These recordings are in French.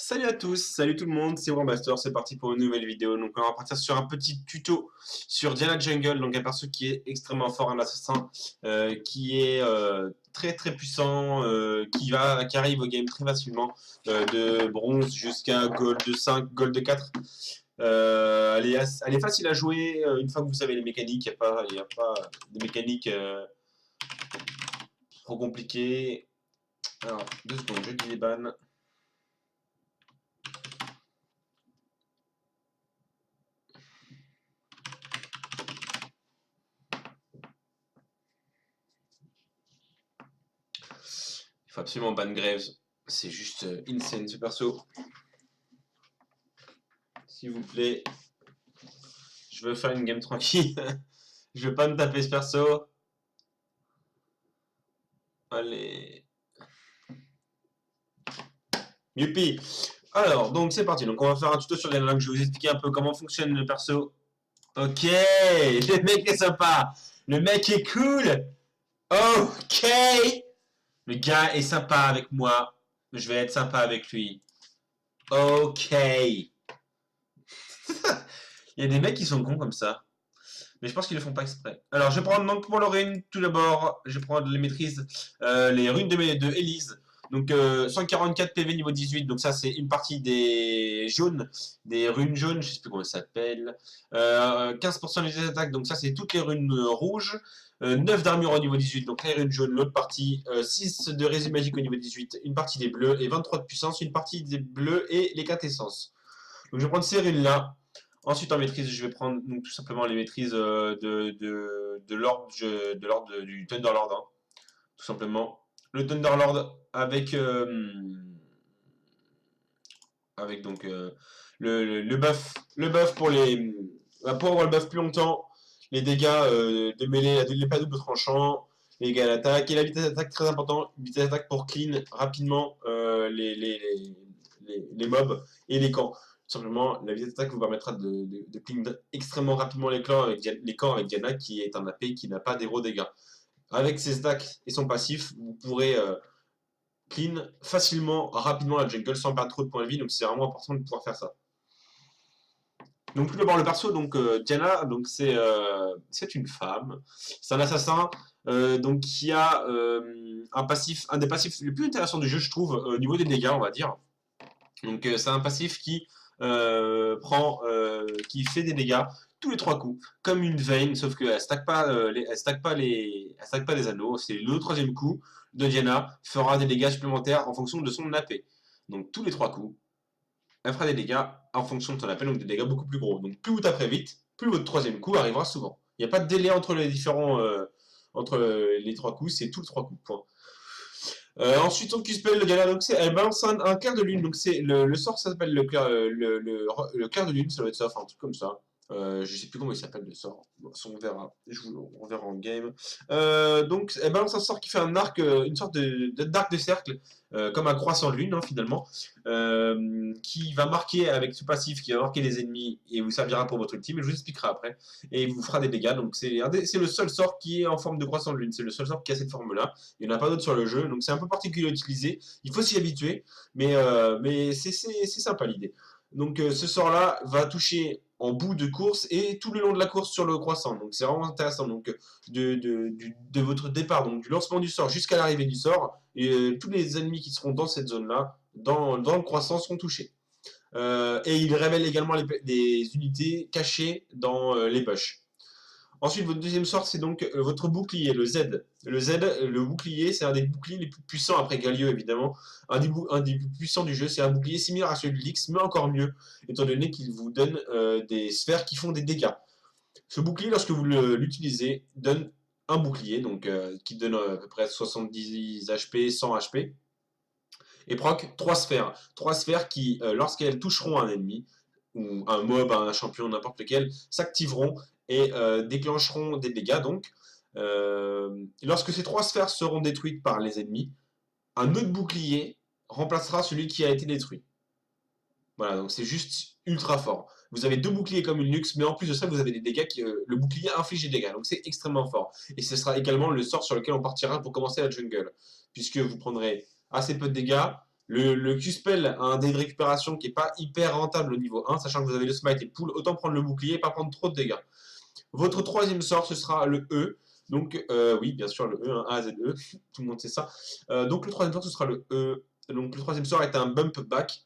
Salut à tous, salut tout le monde, c'est Warmaster, c'est parti pour une nouvelle vidéo. Donc on va partir sur un petit tuto sur Diana Jungle, donc un perso qui est extrêmement fort, un assassin qui est très très puissant, qui arrive au game très facilement, de bronze jusqu'à gold 5, gold 4. Elle est facile à jouer une fois que vous savez les mécaniques, il y a pas de mécaniques trop compliquées. Alors, 2 secondes, je dis les bannes. Il faut absolument ban Graves. C'est juste insane ce perso. S'il vous plaît. Je veux faire une game tranquille. Je veux pas me taper ce perso. Allez. Youpi. Alors, donc c'est parti. Donc on va faire un tuto sur Gamelang. Je vais vous expliquer un peu comment fonctionne le perso. Ok. Le mec est sympa. Le mec est cool. Ok. Le gars est sympa avec moi. Je vais être sympa avec lui. Ok. Il y a des mecs qui sont cons comme ça. Mais je pense qu'ils le font pas exprès. Alors, je vais prendre donc pour le rune, tout d'abord, je vais prendre les maîtrises, les runes de Elise. Donc, 144 PV niveau 18, donc ça, c'est une partie des jaunes, des runes jaunes, je sais plus comment ça s'appelle. 15% des attaques, donc ça, c'est toutes les runes rouges. 9 d'armure au niveau 18, donc les runes jaunes, l'autre partie. 6 de résine magique au niveau 18, une partie des bleus, et 23 de puissance, une partie des bleus et les quintessences. Donc, je vais prendre ces runes-là. Ensuite, en maîtrise, je vais prendre donc, tout simplement les maîtrises de l'ordre du Thunderlord. Hein, tout simplement. Le Thunderlord avec donc le buff pour pour avoir le buff plus longtemps, les dégâts de mêlée, l'épée à double tranchant, les dégâts d'attaque et la vitesse d'attaque très important, vitesse d'attaque pour clean rapidement les mobs et les camps. Tout simplement, la vitesse d'attaque vous permettra de clean extrêmement rapidement les camps avec Diana qui est un AP qui n'a pas des gros dégâts. Avec ses stacks et son passif, vous pourrez clean facilement, rapidement la jungle sans perdre trop de points de vie, donc c'est vraiment important de pouvoir faire ça. Donc tout d'abord le perso, donc Diana, donc c'est une femme, c'est un assassin donc qui a un des passifs les plus intéressants du jeu, je trouve, au niveau des dégâts, on va dire. Donc c'est un passif qui fait des dégâts tous les 3 coups, comme une Vayne, sauf qu'elle stack pas, elle stack pas les anneaux. C'est le troisième coup de Diana fera des dégâts supplémentaires en fonction de son AP. Donc tous les 3 coups, elle fera des dégâts en fonction de son AP, donc des dégâts beaucoup plus gros. Donc plus vous taperez vite, plus votre troisième coup arrivera souvent. Il n'y a pas de délai entre les différents entre les 3 coups, c'est tous les 3 coups. Point. Ensuite, son Q-spell, le gars, donc elle balance un clair de lune. Donc c'est le sort s'appelle le clair de lune, ça doit être ça, enfin un truc comme ça. Je sais plus comment il s'appelle le sort. Bon, on verra en game. Donc elle balance un sort qui fait un arc, une sorte d'arc de cercle, comme un croissant de lune hein, finalement, qui va marquer avec ce passif, qui va marquer les ennemis et vous servira pour votre ultime. Je vous expliquerai après. Et il vous fera des dégâts. Donc c'est le seul sort qui est en forme de croissant de lune. C'est le seul sort qui a cette forme-là. Il n'y en a pas d'autres sur le jeu, donc c'est un peu particulier à utiliser. Il faut s'y habituer, mais c'est sympa l'idée. Donc ce sort-là va toucher en bout de course et tout le long de la course sur le croissant. Donc c'est vraiment intéressant. Donc de votre départ, donc du lancement du sort jusqu'à l'arrivée du sort, et tous les ennemis qui seront dans cette zone-là, dans le croissant, seront touchés. Et il révèle également les unités cachées dans les bush. Ensuite, votre deuxième sort, c'est donc votre bouclier, le Z. Le bouclier, c'est un des boucliers les plus puissants après Galio, évidemment. Un des plus puissants du jeu, c'est un bouclier similaire à celui de Lix, mais encore mieux, étant donné qu'il vous donne des sphères qui font des dégâts. Ce bouclier, lorsque vous l'utilisez, donne un bouclier, donc qui donne à peu près 70 HP, 100 HP, et proc 3 sphères. 3 sphères qui, lorsqu'elles toucheront un ennemi, ou un mob, un champion, n'importe lequel, s'activeront et déclencheront des dégâts. Donc, lorsque ces 3 sphères seront détruites par les ennemis, un autre bouclier remplacera celui qui a été détruit. Voilà, donc c'est juste ultra fort. Vous avez 2 boucliers comme une luxe, mais en plus de ça, vous avez des dégâts le bouclier inflige des dégâts, donc c'est extrêmement fort. Et ce sera également le sort sur lequel on partira pour commencer la jungle, puisque vous prendrez assez peu de dégâts, Le Q-Spell a un dé de récupération qui est pas hyper rentable au niveau 1, sachant que vous avez le smite et pool, autant prendre le bouclier et pas prendre trop de dégâts. Votre troisième sort, ce sera le E. Donc, oui, bien sûr, le E, hein, A, Z, E, tout le monde sait ça. Donc, le troisième sort, ce sera le E. Donc, le troisième sort est un bump back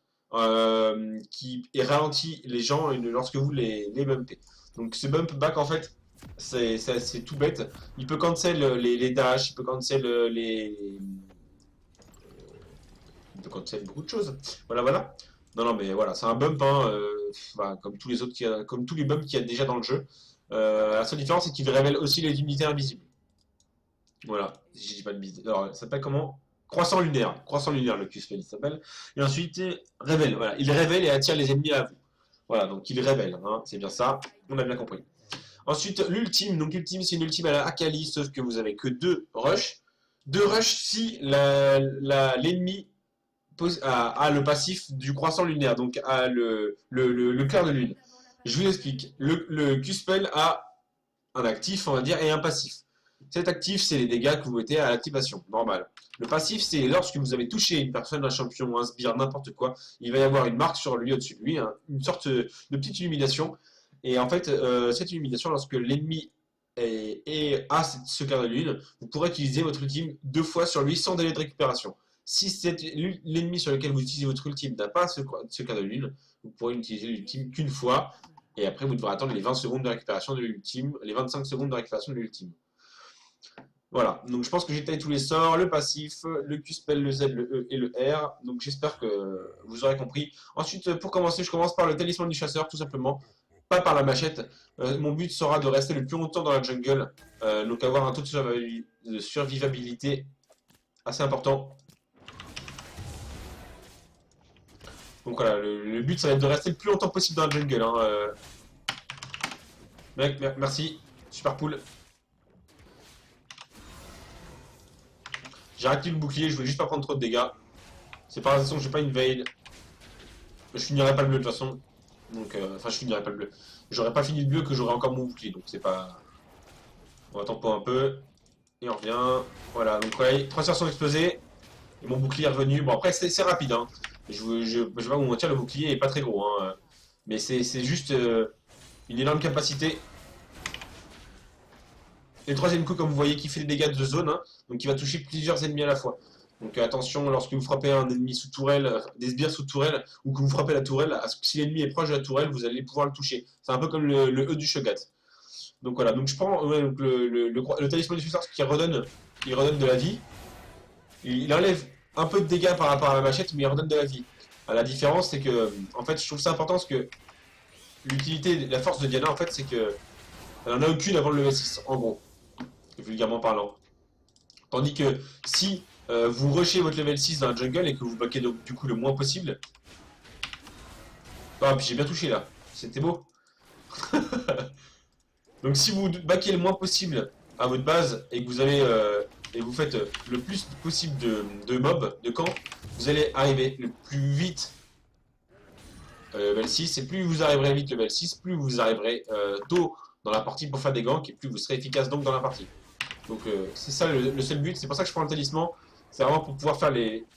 qui ralentit les gens lorsque vous les bumpez. Donc, ce bump back, en fait, c'est tout bête. Il peut cancel les dash, il peut cancel il peut cancel beaucoup de choses. Voilà, voilà. Non, non, mais voilà, c'est un bump, hein, enfin, comme tous les autres, comme tous les bumps qu'il y a déjà dans le jeu. La seule différence, c'est qu'il révèle aussi les unités invisibles. Voilà, je dis pas de bise. Alors, ça s'appelle comment? Croissant lunaire, le Q-Spell, il s'appelle. Et ensuite, révèle. Voilà, il révèle et attire les ennemis à vous. Voilà, donc il révèle, hein, c'est bien ça. On a bien compris. Ensuite, l'ultime. Donc, l'ultime, c'est une ultime à la Akali, sauf que vous avez que 2 rushs. 2 rushs si l'ennemi a le passif du croissant lunaire, donc a le clair de lune. Je vous explique. Le Q-Spell a un actif, on va dire, et un passif. Cet actif, c'est les dégâts que vous mettez à l'activation, normal. Le passif, c'est lorsque vous avez touché une personne, un champion, un sbire, n'importe quoi, il va y avoir une marque sur lui, au-dessus de lui, hein, une sorte de petite illumination. Et en fait, cette illumination, lorsque l'ennemi a ce quart de lune, vous pourrez utiliser votre ultime 2 fois sur lui sans délai de récupération. Si l'ennemi sur lequel vous utilisez votre ultime n'a pas ce quart de lune, vous pourrez utiliser l'ultime qu'une fois. Et après, vous devrez attendre les 20 secondes de récupération de l'ultime, les 25 secondes de récupération de l'ultime. Voilà, donc je pense que j'ai taillé tous les sorts, le passif, le Q-Spell, le Z, le E et le R. Donc j'espère que vous aurez compris. Ensuite, pour commencer, je commence par le talisman du chasseur, tout simplement. Pas par la machette. Mon but sera de rester le plus longtemps dans la jungle. Donc avoir un taux de survivabilité assez important. Donc voilà, le but ça va être de rester le plus longtemps possible dans la jungle. Hein. Mec, merci. Super pool. J'ai réactivé le bouclier, je voulais juste pas prendre trop de dégâts. C'est pas raison que j'ai pas une veil. Je finirai pas le bleu de toute façon. Donc, enfin, je finirai pas le bleu. J'aurais pas fini le bleu que j'aurais encore mon bouclier. Donc, c'est pas. On va tempo un peu. Et on revient. Voilà, donc, ouais, 3 tirs sont explosés. Et mon bouclier est revenu. Bon, après, c'est rapide. Hein. Je vais pas vous mentir, le bouclier est pas très gros. Hein. Mais c'est juste une énorme capacité. Et le troisième coup, comme vous voyez, qui fait des dégâts de zone. Hein, donc, il va toucher plusieurs ennemis à la fois. Donc attention, lorsque vous frappez un ennemi sous tourelle, des sbires sous tourelle, ou que vous frappez la tourelle, si l'ennemi est proche de la tourelle, vous allez pouvoir le toucher. C'est un peu comme le E du Shogat. Donc voilà, donc je prends donc le talisman du successeur qui il redonne de la vie. Il enlève un peu de dégâts par rapport à la machette, mais il redonne de la vie. La différence, c'est que, en fait, je trouve ça important parce que l'utilité, la force de Diana, en fait, c'est que elle en a aucune avant le level 6, en gros, vulgairement parlant. Tandis que si vous rushez votre level 6 dans la jungle et que vous bloquez donc, du coup le moins possible. Ah, puis j'ai bien touché là, c'était beau. Donc si vous baquez le moins possible à votre base et que vous avez et vous faites le plus possible de mobs, de camps, vous allez arriver le plus vite level 6 et plus vous arriverez vite level 6, plus vous arriverez tôt dans la partie pour faire des ganks et plus vous serez efficace donc dans la partie. Donc c'est ça le seul but, c'est pour ça que je prends le talisman, c'est vraiment pour pouvoir faire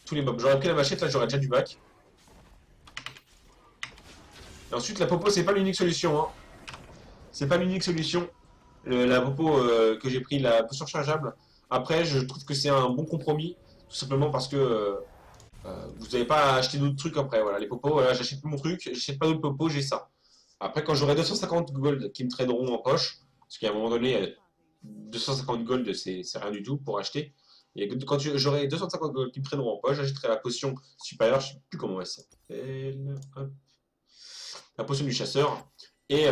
tous les mobs. J'aurais pris la machette, là j'aurais déjà du bac. Et ensuite la popo c'est pas l'unique solution, hein. C'est pas l'unique solution. La popo que j'ai pris, la potion chargeable. Après je trouve que c'est un bon compromis, tout simplement parce que vous n'avez pas à acheter d'autres trucs après. Voilà, les popos, voilà, j'achète mon truc, j'achète pas d'autres popos, j'ai ça. Après quand j'aurai 250 gold qui me traîneront en poche, parce qu'à un moment donné 250 gold, c'est rien du tout pour acheter. Et quand j'aurai 250 gold qui me prendront en poche, j'achèterai la potion supérieure, je sais plus comment elle s'appelle. La potion du chasseur. Et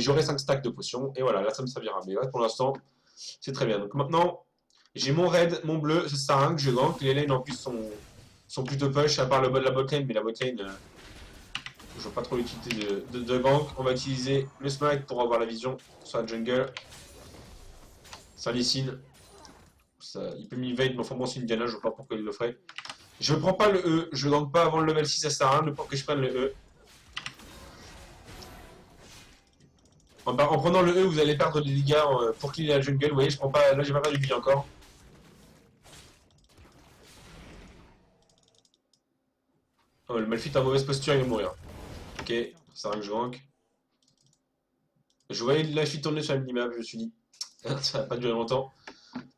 j'aurai 5 stacks de potions. Et voilà, là ça me servira. Mais là pour l'instant, c'est très bien. Donc maintenant, j'ai mon raid, mon bleu, ça sert à rien que je gank. Les lanes en plus sont plutôt push, à part la botlane, mais la botlane, je vois pas trop l'utilité de gank. On va utiliser le smite pour avoir la vision sur la jungle. Ça Lysine. Il peut m'invade, mais enfin bon, c'est une Diana, je vois pas pourquoi il le ferait. Je prends pas le E, je gank pas avant le level 6, ça sert à rien pour que je prenne le E. En prenant le E, vous allez perdre des dégâts pour cleaner la jungle. Vous voyez, je prends pas, là j'ai pas perdu de vie encore. Oh, le Malphite est en mauvaise posture, il va mourir. Ok, ça va que je rank. Je voyais la Malphite tourner sur la minimap, je me suis dit, ça va pas durer longtemps.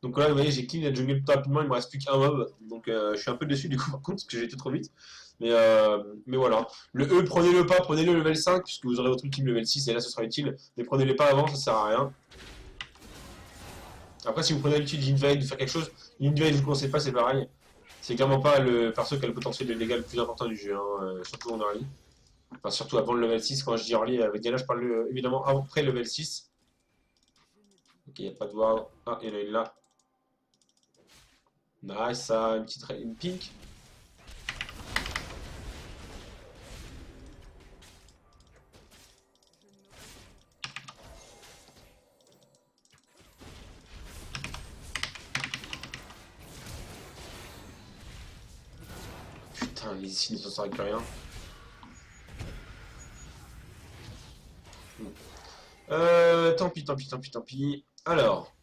Donc là, vous voyez, j'ai clean la jungle plutôt rapidement, il me reste plus qu'un mob. Donc je suis un peu déçu du coup, par contre, parce que j'ai été trop vite. Mais voilà. Le E, prenez-le pas, prenez-le level 5, puisque vous aurez votre ultime level 6, et là ce sera utile. Mais prenez-le pas avant, ça sert à rien. Après, si vous prenez l'habitude d'Invade, de faire quelque chose, Invade, je vous conseille pas, c'est pareil. C'est clairement pas le perso qui a le potentiel de dégâts le plus important du jeu, hein, surtout en early. Enfin, surtout avant le level 6, quand je dis early, avec Diana, je parle évidemment après le level 6. Ok, il n'y a pas de ward. Ah, il y en a une là. Nice, ça, une petite une pink. Putain, les ici ne s'en sort avec rien. Tant pis, tant pis, tant pis, tant pis. Alors,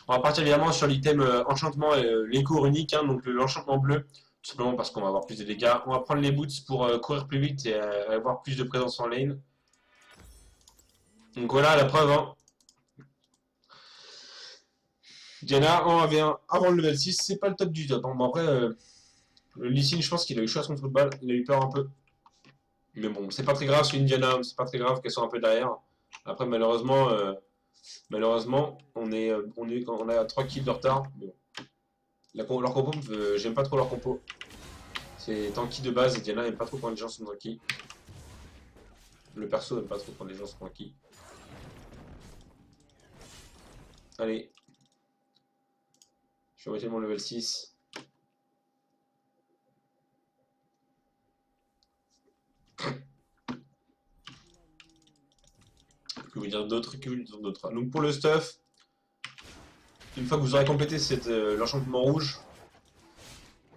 on va partir évidemment sur l'item enchantement l'écho runique, hein, donc l'enchantement bleu, tout simplement parce qu'on va avoir plus de dégâts. On va prendre les boots pour courir plus vite et avoir plus de présence en lane. Donc voilà la preuve, hein. Diana en AV1 avant le level 6, c'est pas le top du top, hein. Bon, après, le Lee Sin, je pense qu'il a eu chaud à son football, il a eu peur un peu. Mais bon, c'est pas très grave, c'est une Diana, c'est pas très grave qu'elle soit un peu derrière. Après, malheureusement, on a 3 kills de retard. Mais bon. Leur compo, j'aime pas trop leur compo. C'est tanky de base et Diana n'aime pas trop quand les gens sont tanky. Le perso n'aime pas trop quand les gens sont tanky. Allez. Je vais arrêter mon level 6. Que vous dire d'autres, que vous dire d'autres. Donc pour le stuff, une fois que vous aurez complété l'enchantement rouge,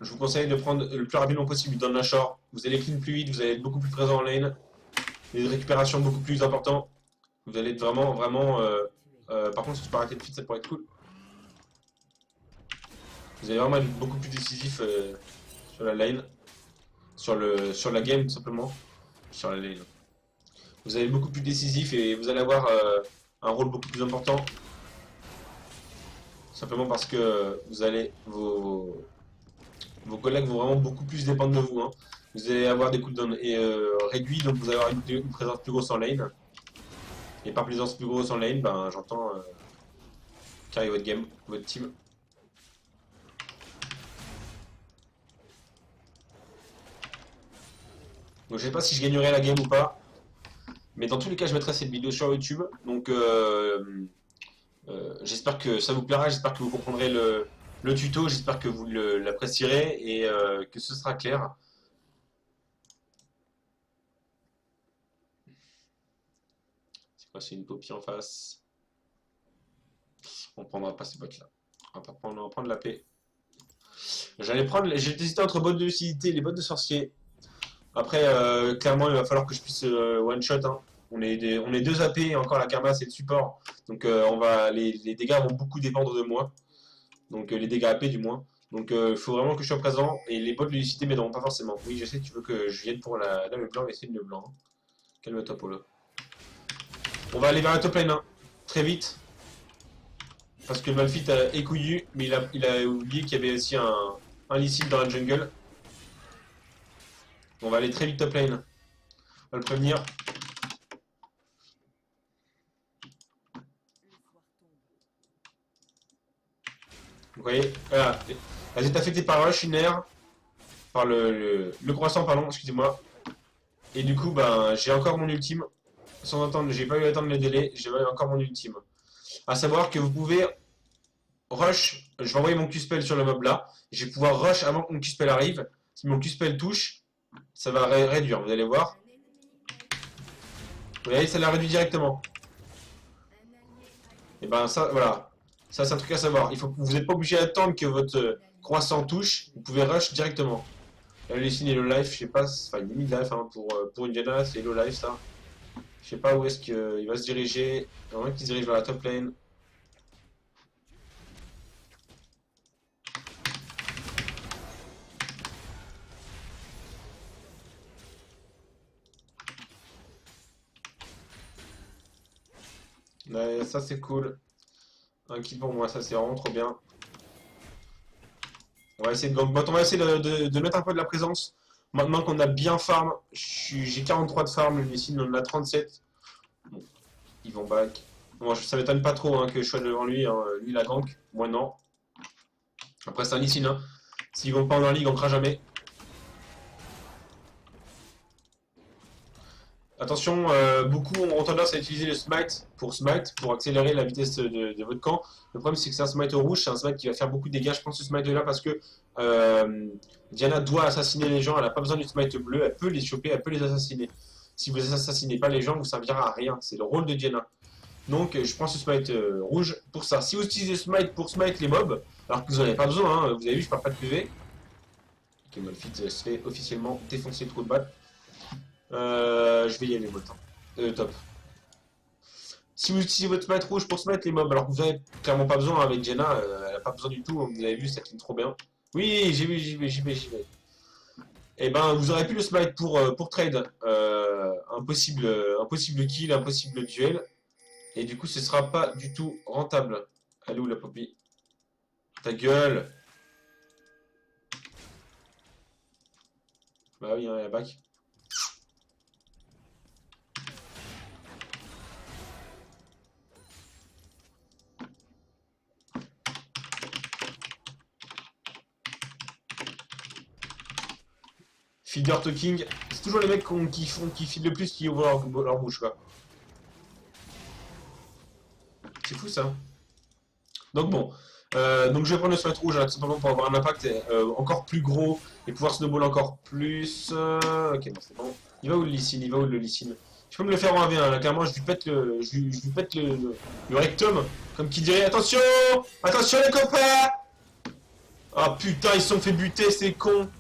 je vous conseille de prendre le plus rapidement possible dans Nashor. Vous allez clean plus vite, vous allez être beaucoup plus présent en lane. Les récupérations beaucoup plus importantes. Vous allez être vraiment. Par contre, si tu peux arrêter de feed, ça pourrait être cool. Vous allez vraiment être beaucoup plus décisif sur la lane. Sur la game, tout simplement. Sur la lane. Vous allez être beaucoup plus décisif et vous allez avoir un rôle beaucoup plus important. Simplement parce que vos collègues vont vraiment beaucoup plus dépendre de vous, hein. Vous allez avoir des cooldowns réduits, donc vous allez avoir une présence plus grosse en lane. Et par présence plus grosse en lane, ben, j'entends carry votre game, votre team. Donc je sais pas si je gagnerai la game ou pas, mais dans tous les cas je mettrai cette vidéo sur YouTube. Donc j'espère que ça vous plaira, j'espère que vous comprendrez le tuto, j'espère que vous l'apprécierez et que ce sera clair. C'est quoi, c'est une copie en face? On prendra pas ces bottes là. On va prendre la paix. J'ai hésité entre bottes de lucidité et les bottes de sorcier. Après, clairement, il va falloir que je puisse one shot, hein. On est deux AP, encore la karma c'est le support. Donc les dégâts vont beaucoup dépendre de moi. Donc les dégâts AP du moins. Donc il faut vraiment que je sois présent. Et les bottes de lucidité m'aideront pas forcément. Oui, je sais que tu veux que je vienne pour la dame blanc, mais c'est le blanc, hein. Calme-toi, Polo. On va aller vers la top lane, hein, très vite. Parce que le Malphite est couillu, mais il a oublié qu'il y avait aussi un Lee Sin dans la jungle. On va aller très vite top lane. On va le prévenir. Vous voyez, voilà. Elles étaient affectées par Rush, une air, par le croissant, pardon, excusez-moi. Et du coup, ben, j'ai encore mon ultime. Sans attendre, j'ai pas eu à attendre le délai, j'ai encore mon ultime. À savoir que vous pouvez rush, je vais envoyer mon Q-spell sur le mob là, je vais pouvoir rush avant que mon Q-spell arrive. Si mon Q-spell touche, ça va réduire, vous allez voir. Vous voyez, ça l'a réduit directement. Et ben ça, voilà. Ça, c'est un truc à savoir. Vous n'êtes pas obligé d'attendre que votre croissant touche, vous pouvez rush directement. Là, les signes et le life, je sais pas, enfin une mid-life hein, pour une Diana, c'est low life ça. Je sais pas où est-ce qu'il va se diriger. Il y en a qui se dirige vers la top lane. Ouais, ça c'est cool. Un kill pour moi, ça c'est vraiment trop bien. On va essayer de gangbot. On va essayer de mettre un peu de la présence. Maintenant qu'on a bien farm, j'ai 43 de farm, le Lysine on en a 37. Bon, ils vont back. Moi, ça m'étonne pas trop hein, que je sois devant lui. Hein. Lui, la gank. Moi, non. Après, c'est un Lysine. Hein. S'ils vont pas en early, il gankera jamais. Attention, beaucoup ont tendance à utiliser le smite pour accélérer la vitesse de votre camp. Le problème c'est que c'est un smite rouge, c'est un smite qui va faire beaucoup de dégâts. Je prends ce smite là parce que Diana doit assassiner les gens, elle n'a pas besoin du smite bleu, elle peut les choper, elle peut les assassiner. Si vous assassinez pas les gens, vous servira à rien. C'est le rôle de Diana. Donc je prends ce smite rouge pour ça. Si vous utilisez le smite pour smite les mobs, alors que vous n'en avez pas besoin, hein, vous avez vu, je perds pas de PV. Ok, Malphite se fait officiellement défoncer le trou de balle. Je vais y aller, votre top. Si vous utilisez votre smite rouge pour smite les mobs, alors que vous avez clairement pas besoin avec Jenna, elle a pas besoin du tout, vous avez vu, ça clean trop bien. Oui, j'ai vu, j'y vais. Et ben, vous aurez plus le smite pour trade. Impossible kill, impossible duel. Et du coup, ce sera pas du tout rentable. Elle est où la Poppy? Ta gueule! Bah oui, hein, elle a back. Feeder talking, c'est toujours les mecs qui feed le plus qui ouvrent leur bouche, quoi. C'est fou ça. Donc bon, donc je vais prendre le sweat rouge là, tout simplement pour avoir un impact encore plus gros et pouvoir snowball encore plus. Ok, bon, c'est bon. Il va où le Lysine? Il va où le Lysine? Je peux me le faire en 1v1 là, clairement, je lui pète le rectum, comme qui dirait attention! Attention les copains! Ah putain, ils se sont fait buter, c'est con!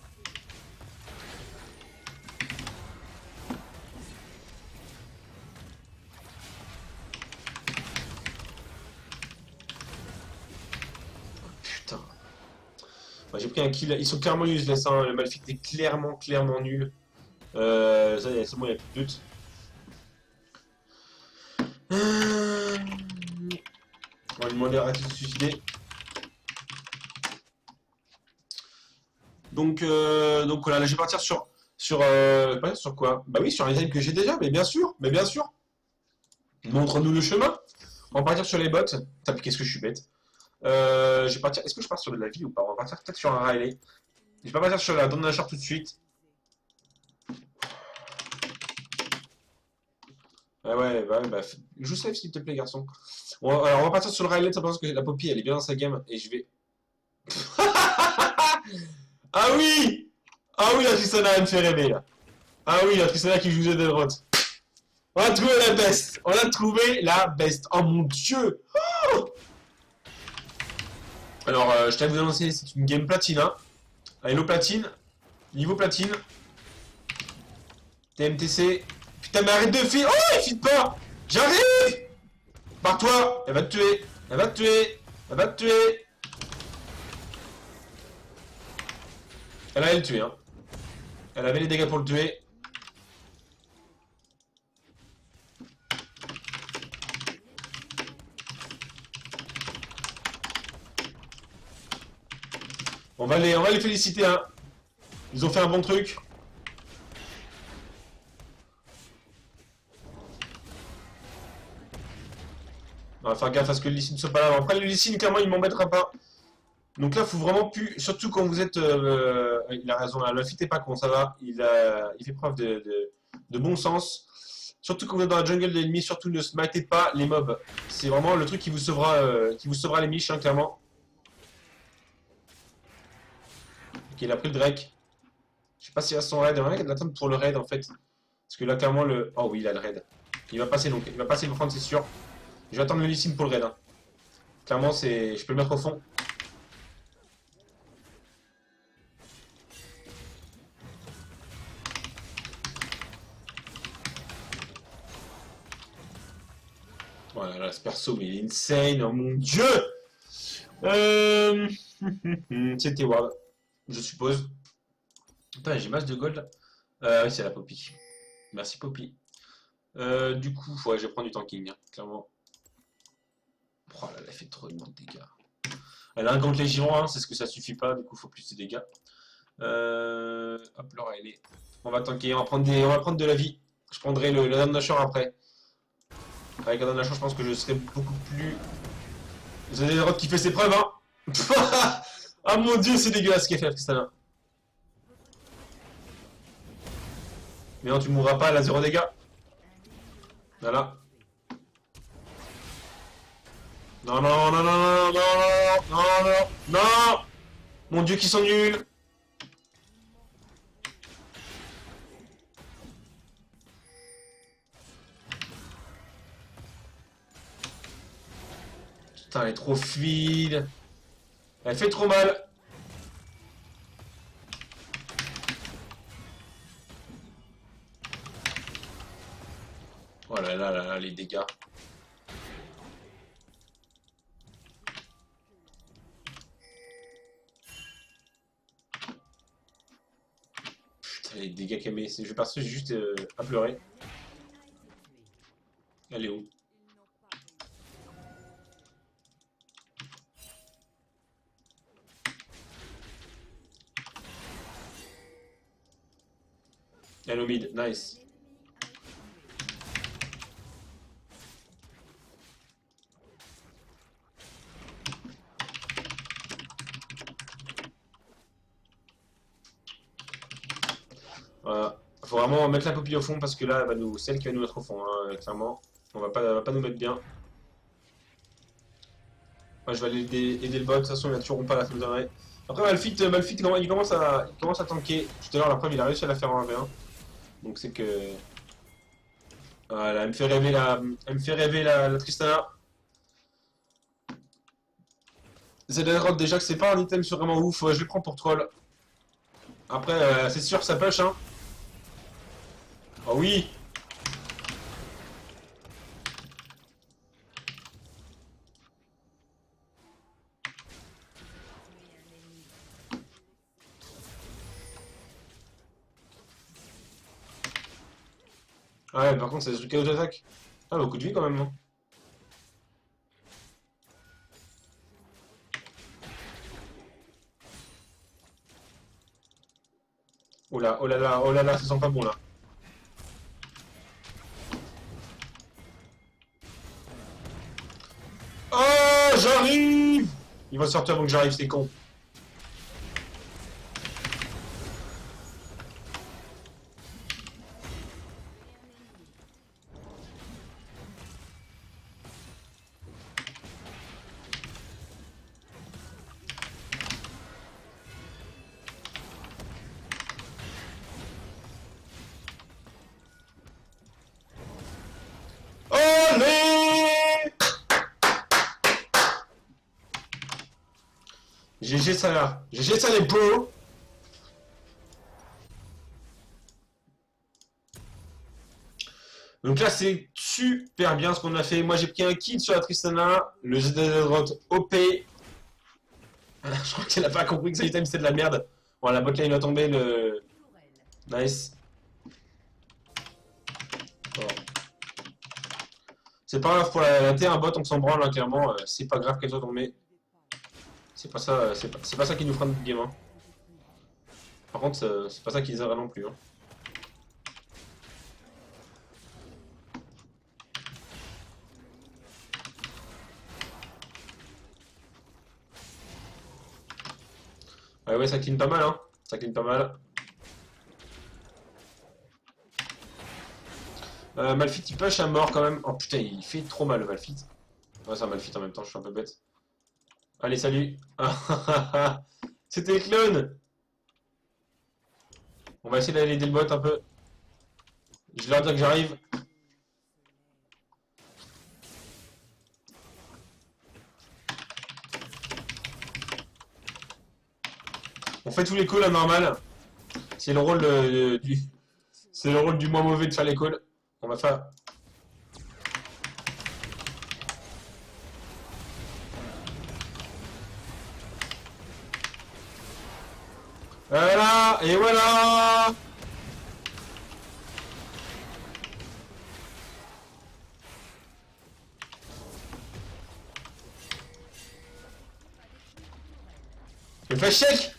Putain. Bah, j'ai pris un kill, ils sont clairement useless, hein. Le Malphite est clairement nul. Ça, c'est bon, il n'y a plus de doute. On va lui demander d'arrêter de se suicider. Donc voilà, là, je vais partir sur quoi? Bah oui, sur les items que j'ai déjà, mais bien sûr. Montre-nous le chemin. On va partir sur les bots. Putain, qu'est-ce que je suis bête. Je vais partir. Est-ce que je pars sur de la ville ou pas? On va partir peut-être sur un Riley. Je vais pas partir sur la Donne tout de suite. Bah, joue safe s'il te plaît, garçon. Alors, on va partir sur le Riley, ça pense que la Poppy elle est bien dans sa game et je vais. Ah oui! Ah oui, la Tristana elle me fait rêver là. Ah oui, la Tristana qui joue de droite. On a trouvé la best. On a trouvé la best. Oh mon dieu. Alors, je tiens à vous annoncer, c'est une game platine. Hein. Hello platine. Niveau platine. TMTC. Putain, mais arrête de filer. Oh, il file pas. J'arrive. Pars-toi. Elle va te tuer. Elle va te tuer. Elle va te tuer. Elle allait le tuer. Hein. Elle avait les dégâts pour le tuer. On va les féliciter. Hein. Ils ont fait un bon truc. On va faire gaffe à ce que le Lysine ne soit pas là. Après, le Lysine, clairement, il m'embêtera pas. Donc là, il faut vraiment plus. Surtout quand vous êtes. Il a raison, là. Le fit est pas con, ça va. Il fait preuve de bon sens. Surtout quand vous êtes dans la jungle de l'ennemi, surtout ne smitez pas les mobs. C'est vraiment le truc qui vous sauvera les miches, hein, clairement. Ok, il a pris le Drake. Je sais pas s'il a son raid. Il va attendre pour le raid en fait. Parce que là, clairement, le. Oh oui, il a le raid. Il va passer donc. Il va passer, il va prendre, c'est sûr. Je vais attendre le Lysine pour le raid. Hein. Clairement, c'est. Je peux le mettre au fond. Voilà, là, ce perso, mais il est insane, oh mon dieu! Euh... C'était Ward, je suppose. Putain, j'ai masse de gold. Oui, c'est la Poppy. Merci Poppy. Du coup, ouais, je vais prendre du tanking, hein, clairement. Oh là là, elle fait trop de dégâts. Elle a un contre les girons, hein, c'est ce que ça suffit pas, du coup faut plus de dégâts. Hop, Laura, elle est. On va tanker, on va prendre de la vie. Je prendrai le Dame Nashor après. Avec la Dame Nashor, je pense que je serai beaucoup plus. Vous avez le droit qui fait ses preuves, hein. Ah mon dieu, c'est dégueulasse ce qu'elle fait, Tristana. Mais non, tu mourras pas, elle a 0 dégâts. Voilà. Non, non, non, non, non, non, non, non, non, non. Mon dieu, qu'ils sont nuls. Putain, elle est trop fluide. Elle fait trop mal. Oh là là là là, les dégâts. Putain, les dégâts qu'elle met. Je vais partir juste à pleurer. Elle est où? Elle est au mid, nice. Voilà. Faut vraiment mettre la copie au fond parce que là, c'est elle qui va nous mettre au fond, hein, clairement. Elle va pas nous mettre bien. Moi, je vais aller aider le bot. De toute façon, ils ne tueront pas la fin de l'arrêt. Après, Malphite, il commence à tanker. Tout à l'heure, la preuve, il a réussi à la faire en 1v1. Donc, c'est que. Voilà, elle me fait rêver la Tristana. Zelda déjà que c'est pas un item sur vraiment ouf. Ouais, je le prends pour troll. Après, c'est sûr, ça push, hein. Oh oui! Ah ouais, par contre, c'est du chaos d'attaque. Ah, beaucoup de vie quand même, hein. Oh là, oh là là, oh là là, ça sent pas bon là. Oh, j'arrive! Il va sortir avant que j'arrive, c'est con. Allez! GG ça là. GG ça les beaux. Donc là c'est super bien ce qu'on a fait. Moi j'ai pris un kill sur la Tristana. Le ZZ OP. Je crois qu'elle a pas compris que cet item c'était de la merde. Bon la botlane va tomber le. Nice. Bon. C'est pas grave pour la T1 bot on s'en branle hein, clairement. C'est pas grave qu'elle soit tombée. C'est pas ça, c'est pas ça qui nous fera notre game. Hein. Par contre, c'est pas ça qui les aura non plus. Hein. Ouais, ouais, ça clean pas mal, hein. Ça clean pas mal. Malphite, il push à mort quand même. Oh putain, il fait trop mal le Malphite. Ouais, c'est un Malphite en même temps, je suis un peu bête. Allez, salut. C'était le clone. On va essayer d'aller aider le bot un peu. Je vais leur dire que j'arrive. On fait tous les calls à normal. C'est le rôle c'est le rôle du moins mauvais de faire les calls. On va faire. Voilà, et voilà. flash check.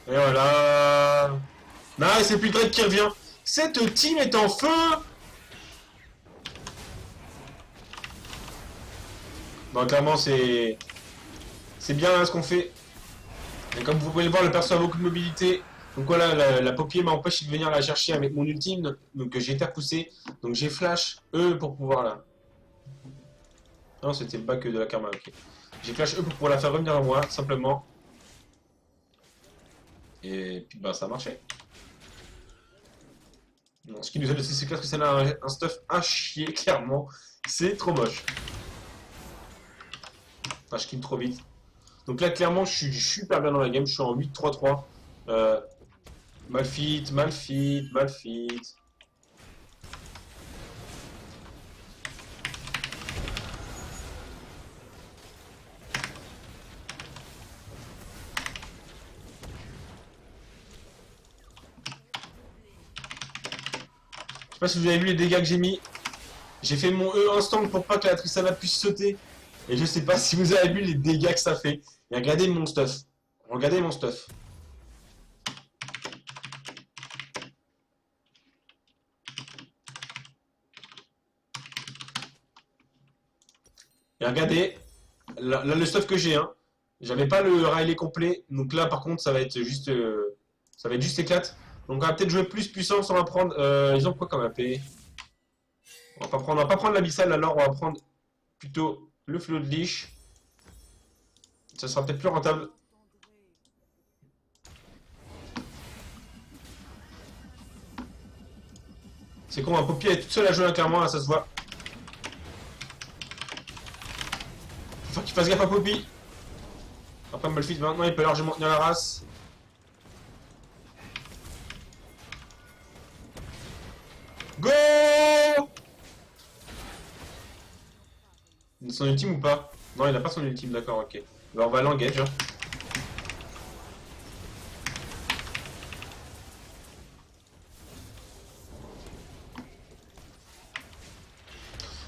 Et voilà. Non, c'est plus Drake qui revient. Cette team est en feu. Bon, clairement, c'est bien hein, ce qu'on fait. Et comme vous pouvez le voir, le perso a beaucoup de mobilité. Donc voilà, la paupier m'a empêché de venir la chercher avec mon ultime. Donc j'ai été repoussé. Donc j'ai flash E pour pouvoir la... Non, c'était le bac de la karma, ok. J'ai flash E pour pouvoir la faire revenir à moi, simplement. Et puis bah ça a marché. Bon, ce qui nous aide aussi, c'est clair que ça a un stuff à chier, clairement. C'est trop moche. Ah, je kill trop vite. Donc là, clairement, je suis super bien dans la game. Je suis en 8-3-3. Mal fit, mal fit, mal fit. Je sais pas si vous avez vu les dégâts que j'ai mis. J'ai fait mon E instant pour pas que la Tristana puisse sauter. Et je sais pas si vous avez vu les dégâts que ça fait. Et regardez mon stuff. Regardez mon stuff. Et regardez, là le stuff que j'ai, hein. J'avais pas le Riley complet, donc là par contre ça va être juste éclate. Donc on va peut-être jouer plus puissance, on va prendre. Ils ont quoi comme AP? On va pas prendre l'abyssal alors, on va prendre plutôt le flot de liche. Ça sera peut-être plus rentable. C'est con, un Poppy est toute seule à jouer clairement, là ça se voit. Faut qu'il fasse gaffe à Poppy. Après Malphite maintenant il peut largement tenir la race. Go! Il a son ultime ou pas? Non, il a pas son ultime, d'accord, ok. Bah, on va l'engage. Hein.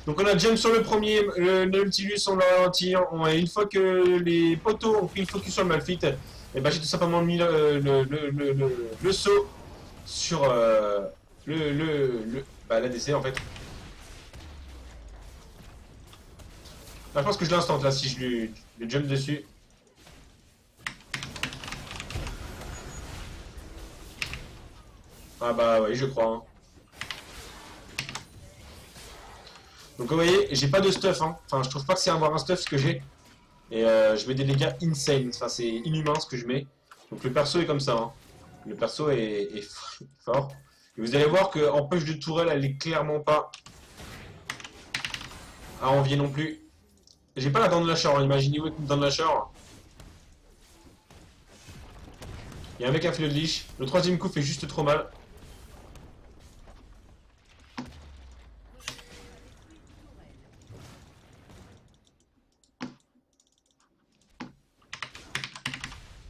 Donc on a jump sur le premier, le Nautilus on l'a ralenti. Une fois que les poteaux ont pris le focus sur le Malphite, et bah, j'ai tout simplement mis le saut sur l'ADC en fait. Là, je pense que je l'instant là si je lui jump dessus. Ah bah oui, je crois. Hein. Donc vous voyez, j'ai pas de stuff. Hein. Enfin, je trouve pas que c'est avoir un stuff ce que j'ai. Et je mets des dégâts insane. Enfin, c'est inhumain ce que je mets. Donc le perso est comme ça. Hein. Le perso est fort. Et vous allez voir qu'en push de tourelle, elle est clairement pas à envier non plus. J'ai pas la dent de lâcheur. Hein. Imaginez-vous une dent de lâcheur. Il y a un mec à filet de liche. Le troisième coup fait juste trop mal.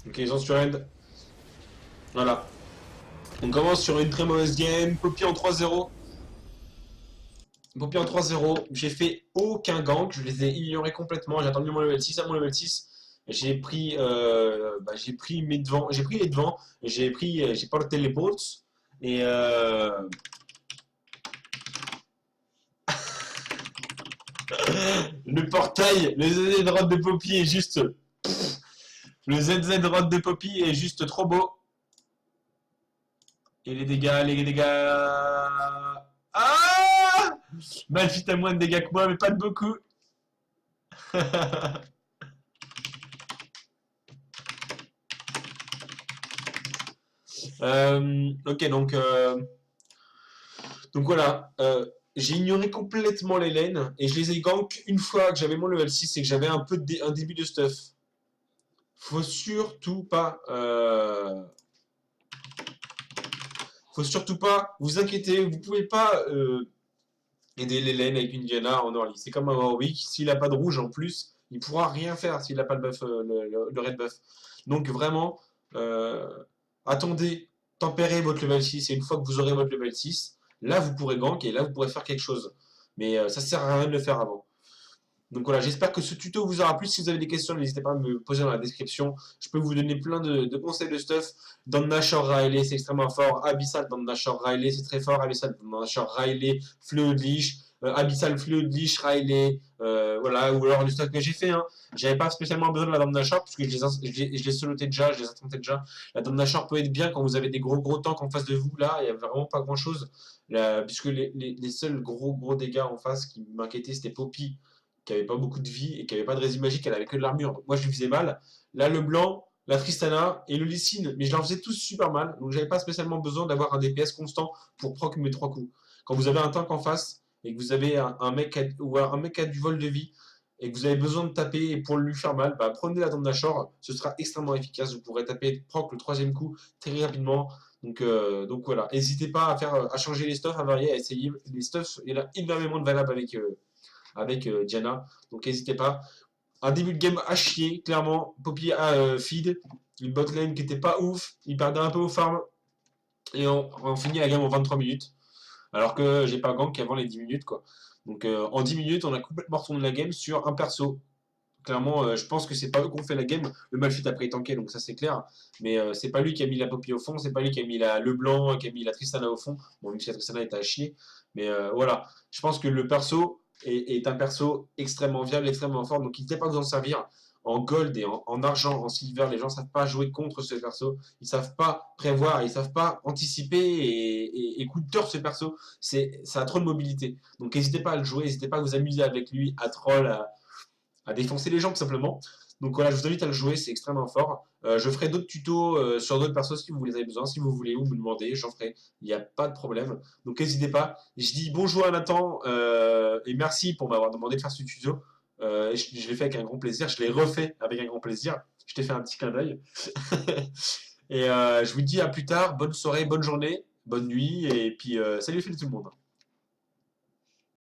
Ok, ils ont sur end. Voilà. On commence sur une très mauvaise game. Poppy en 3-0. Poppy en 3-0. J'ai fait aucun gank. Je les ai ignorés complètement. J'ai attendu mon level 6 à mon level 6. J'ai pris, j'ai pris mes devants. J'ai pris les devants. J'ai porté les bolts. Et le portail, le ZZ Rod de Poppy est juste. Le ZZ Rod de Poppy est juste trop beau. Et les dégâts, les dégâts. Ah! Malphite a moins de dégâts que moi, mais pas de beaucoup. Ok, donc voilà. J'ai ignoré complètement les lanes et je les ai gank une fois que j'avais mon level 6 et que j'avais un peu un début de stuff. Faut surtout pas. Faut surtout pas vous inquiéter. Vous pouvez pas aider les lanes avec une Diana en early. C'est comme un Warwick. S'il a pas de rouge en plus, il pourra rien faire s'il a pas le buff, le red buff. Donc vraiment. attendez, tempérez votre level 6 et une fois que vous aurez votre level 6, là vous pourrez gank et là vous pourrez faire quelque chose. Mais ça sert à rien de le faire avant. Donc voilà, j'espère que ce tuto vous aura plu. Si vous avez des questions, n'hésitez pas à me poser dans la description. Je peux vous donner plein de conseils de stuff. Dans Nashor Riley, c'est extrêmement fort. Abyssal dans Nashor Riley, c'est très fort. Abyssal dans Nashor Riley, Fluid Leash, Abyssal Fluid Leash Riley. Voilà, ou alors le stuff que j'ai fait. Hein. J'avais pas spécialement besoin de la Dame Nashor, puisque je les soloté déjà, je les attendais déjà. La Dame Nashor peut être bien quand vous avez des gros tanks en face de vous. Là, il n'y a vraiment pas grand chose. Puisque les seuls gros dégâts en face qui m'inquiétaient, c'était Poppy qui avait pas beaucoup de vie et qui avait pas de résine magique, elle avait que de l'armure. Donc moi je lui faisais mal. Là le blanc, la Tristana et le Lysine, mais je leur faisais tous super mal. Donc j'avais pas spécialement besoin d'avoir un DPS constant pour proc mes 3 coups. Quand vous avez un tank en face et que vous avez un mec qui a du vol de vie et que vous avez besoin de taper pour lui faire mal, bah, prenez la Dame d'Achor, ce sera extrêmement efficace. Vous pourrez taper proc le 3e coup très rapidement. Donc voilà, n'hésitez pas à changer les stuffs, à varier, à essayer. Les stuffs, il y en a énormément de valables avec Diana. Donc n'hésitez pas. Un début de game à chier, clairement. Poppy a feed. Une botlane qui était pas ouf. Il perdait un peu au farm. Et on finit la game en 23 minutes. Alors que j'ai pas gank avant les 10 minutes. Quoi. Donc en 10 minutes, on a complètement retourné la game sur un perso. Clairement, je pense que c'est pas eux qui ont fait la game. Le Malphite après est tanké, donc ça c'est clair. Mais c'est pas lui qui a mis la Poppy au fond, c'est pas lui qui a mis le blanc, qui a mis la Tristana au fond. Bon, même si la Tristana était à chier. Mais voilà, je pense que le perso est un perso extrêmement viable, extrêmement fort. Donc n'hésitez pas à vous en servir. En gold et en argent, en silver, les gens savent pas jouer contre ce perso. Ils savent pas prévoir, ils savent pas anticiper et coup de ce perso. Ça a trop de mobilité. Donc n'hésitez pas à le jouer, n'hésitez pas à vous amuser avec lui, à troll, à défoncer les gens tout simplement. Donc voilà, je vous invite à le jouer, c'est extrêmement fort. Je ferai d'autres tutos sur d'autres persos si vous les avez besoin, si vous voulez ou me demandez, j'en ferai, il n'y a pas de problème. Donc n'hésitez pas. Je dis bonjour à Nathan et merci pour m'avoir demandé de faire ce tuto. Je l'ai fait avec un grand plaisir, je l'ai refait avec un grand plaisir. Je t'ai fait un petit clin d'œil. Et je vous dis à plus tard, bonne soirée, bonne journée, bonne nuit et puis salut tout le monde.